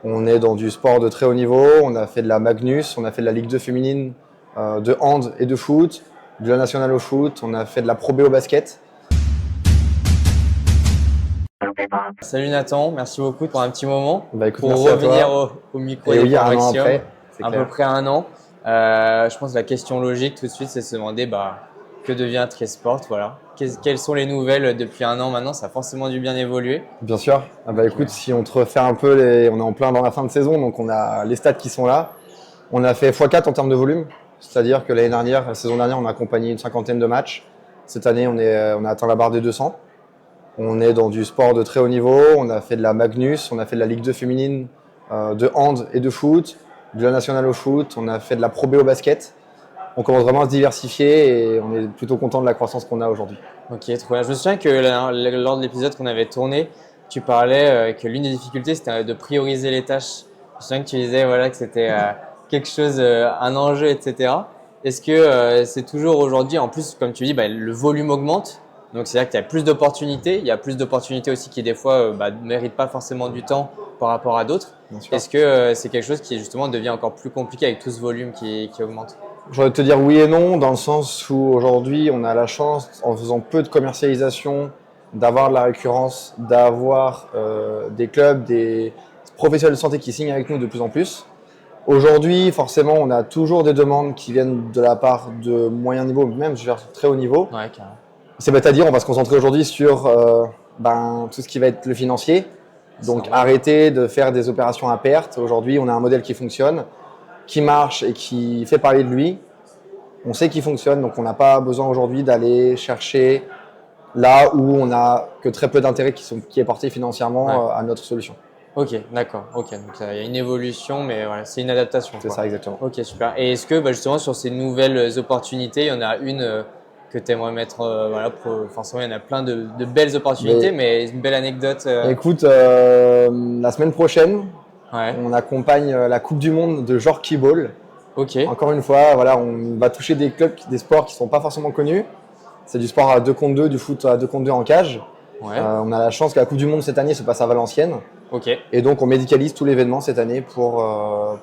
On est dans du sport de très haut niveau. On a fait de la Magnus, on a fait de la Ligue 2 féminine, de hand et de foot, de la nationale au foot. On a fait de la Pro B au basket. Salut Nathan, merci beaucoup pour un petit moment. Bah, écoute, pour merci à revenir toi. au micro Et des oui, Points un an Maximum, après, c'est à clair. peu près un an. Je pense que la question logique tout de suite, c'est de se demander que devient Tresport, voilà. Quelles sont les nouvelles depuis un an maintenant? Ça a forcément dû bien évoluer. Bien sûr. Écoute, si on te refait un peu, on est en plein dans la fin de saison, donc on a les stats qui sont là. On a fait x4 en termes de volume, c'est-à-dire que la saison dernière, on a accompagné une 50aine de matchs. Cette année, on a atteint la barre des 200. On est dans du sport de très haut niveau. On a fait de la Magnus, on a fait de la Ligue 2 féminine, de hand et de foot, de la nationale au foot. On a fait de la Pro B au basket. On commence vraiment à se diversifier et on est plutôt content de la croissance qu'on a aujourd'hui. Ok, trop bien. Je me souviens que lors de l'épisode qu'on avait tourné, tu parlais que l'une des difficultés, c'était de prioriser les tâches. Je me souviens que tu disais voilà, que c'était quelque chose, un enjeu, etc. Est-ce que c'est toujours aujourd'hui, en plus, comme tu dis, le volume augmente. Donc, c'est-à-dire qu'il y a plus d'opportunités. Il y a plus d'opportunités aussi qui, des fois, ne méritent pas forcément du temps par rapport à d'autres. Est-ce que c'est quelque chose qui, justement, devient encore plus compliqué avec tout ce volume qui augmente? J'aurais te dire oui et non, dans le sens où aujourd'hui, on a la chance, en faisant peu de commercialisation, d'avoir de la récurrence, d'avoir des clubs, des professionnels de santé qui signent avec nous de plus en plus. Aujourd'hui, forcément, on a toujours des demandes qui viennent de la part de moyen niveau, même je veux dire très haut niveau. Ouais, carrément. C'est-à-dire, on va se concentrer aujourd'hui sur tout ce qui va être le financier. Donc, arrêter de faire des opérations à perte. Aujourd'hui, on a un modèle qui fonctionne, qui marche et qui fait parler de lui. On sait qu'il fonctionne, donc on n'a pas besoin aujourd'hui d'aller chercher là où on n'a que très peu d'intérêt qui est porté financièrement à notre solution. Ok, d'accord. Ok, donc il y a une évolution, mais voilà, c'est une adaptation. C'est ça, exactement. Ok, super. Et est-ce que justement sur ces nouvelles opportunités, il y en a une que tu aimerais mettre, forcément il y en a plein de belles opportunités, mais une belle anecdote. Écoute, la semaine prochaine, Ouais. on accompagne la Coupe du Monde de Jorki Ball. Ok. Encore une fois, voilà, on va toucher des clubs, des sports qui ne sont pas forcément connus. C'est du sport à 2 contre 2, du foot à 2 contre 2 en cage. Ouais. On a la chance que la Coupe du Monde cette année se passe à Valenciennes. Ok. Et donc, on médicalise tout l'événement cette année pour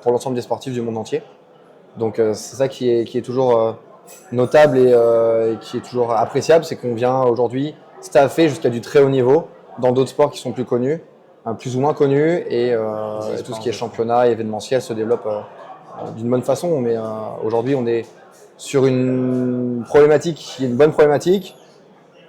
l'ensemble des sportifs du monde entier. Donc, c'est ça qui est toujours notable et qui est toujours appréciable, c'est qu'on vient aujourd'hui staffer jusqu'à du très haut niveau dans d'autres sports qui sont plus connus, plus ou moins connus, et tout ce qui est championnat et événementiel se développe d'une bonne façon. Mais aujourd'hui, on est sur une problématique qui est une bonne problématique.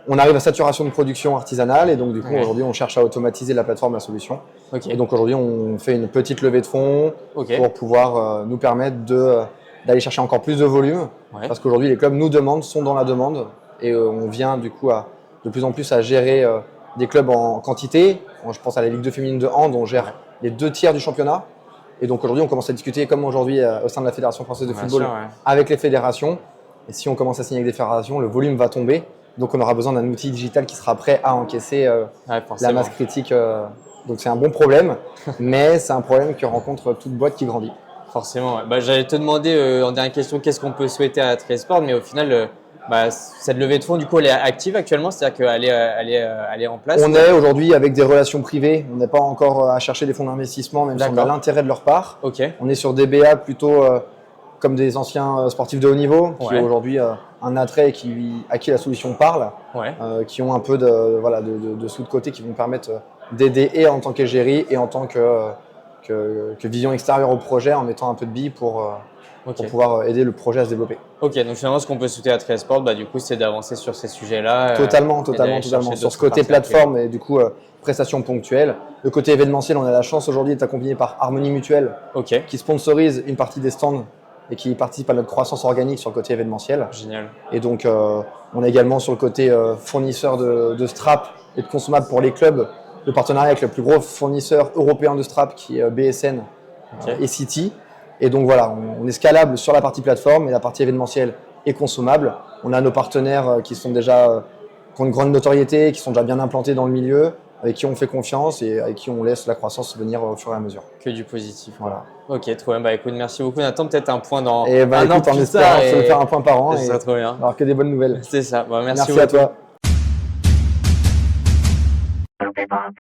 On arrive à saturation de production artisanale et donc du coup aujourd'hui on cherche à automatiser la plateforme, la solution. Et donc aujourd'hui on fait une petite levée de fonds pour pouvoir nous permettre d'aller chercher encore plus de volume parce qu'aujourd'hui les clubs nous demandent, sont dans la demande et on vient du coup de plus en plus à gérer des clubs en quantité. Je pense à la Ligue 2 féminine de hand, on gère les 2 tiers du championnat et donc aujourd'hui on commence à discuter comme aujourd'hui au sein de la Fédération française de football avec les fédérations et si on commence à signer avec des fédérations, le volume va tomber. Donc, on aura besoin d'un outil digital qui sera prêt à encaisser la masse critique. Donc, c'est un bon problème, mais c'est un problème que rencontre toute boîte qui grandit. Forcément. Ouais. J'allais te demander en dernière question qu'est-ce qu'on peut souhaiter à Tresport, mais au final, cette levée de fonds, du coup, elle est active actuellement, c'est-à-dire qu'elle est en place. On est aujourd'hui avec des relations privées. On n'est pas encore à chercher des fonds d'investissement, même si on a l'intérêt de leur part. On est sur des BA plutôt comme des anciens sportifs de haut niveau qui ont aujourd'hui un attrait et à qui la solution parle, qui ont un peu de sous de côté qui vont permettre d'aider et en tant qu'égérie et en tant que vision extérieure au projet en mettant un peu de billes pour pouvoir aider le projet à se développer. Ok, donc finalement ce qu'on peut souhaiter à Tresport, du coup c'est d'avancer sur ces sujets-là. Totalement. Sur ce côté plateforme et du coup prestations ponctuelles. Le côté événementiel, on a la chance aujourd'hui d'être accompagné par Harmonie Mutuelle qui sponsorise une partie des stands et qui participe à notre croissance organique sur le côté événementiel. Génial. Et donc, on est également sur le côté fournisseur de straps et de consommables pour les clubs, le partenariat avec le plus gros fournisseur européen de straps qui est BSN et City. Et donc voilà, on est scalable sur la partie plateforme et la partie événementielle est consommable. On a nos partenaires qui ont une grande notoriété, qui sont déjà bien implantés dans le milieu, avec qui on fait confiance et avec qui on laisse la croissance venir au fur et à mesure. Que du positif. Voilà. Ok, trop bien. Écoute, merci beaucoup Nathan. Peut-être un point dans un an plus tard. En espérant se le faire un point par an. Ça serait trop bien. Alors que des bonnes nouvelles. C'est ça. Merci beaucoup. À toi.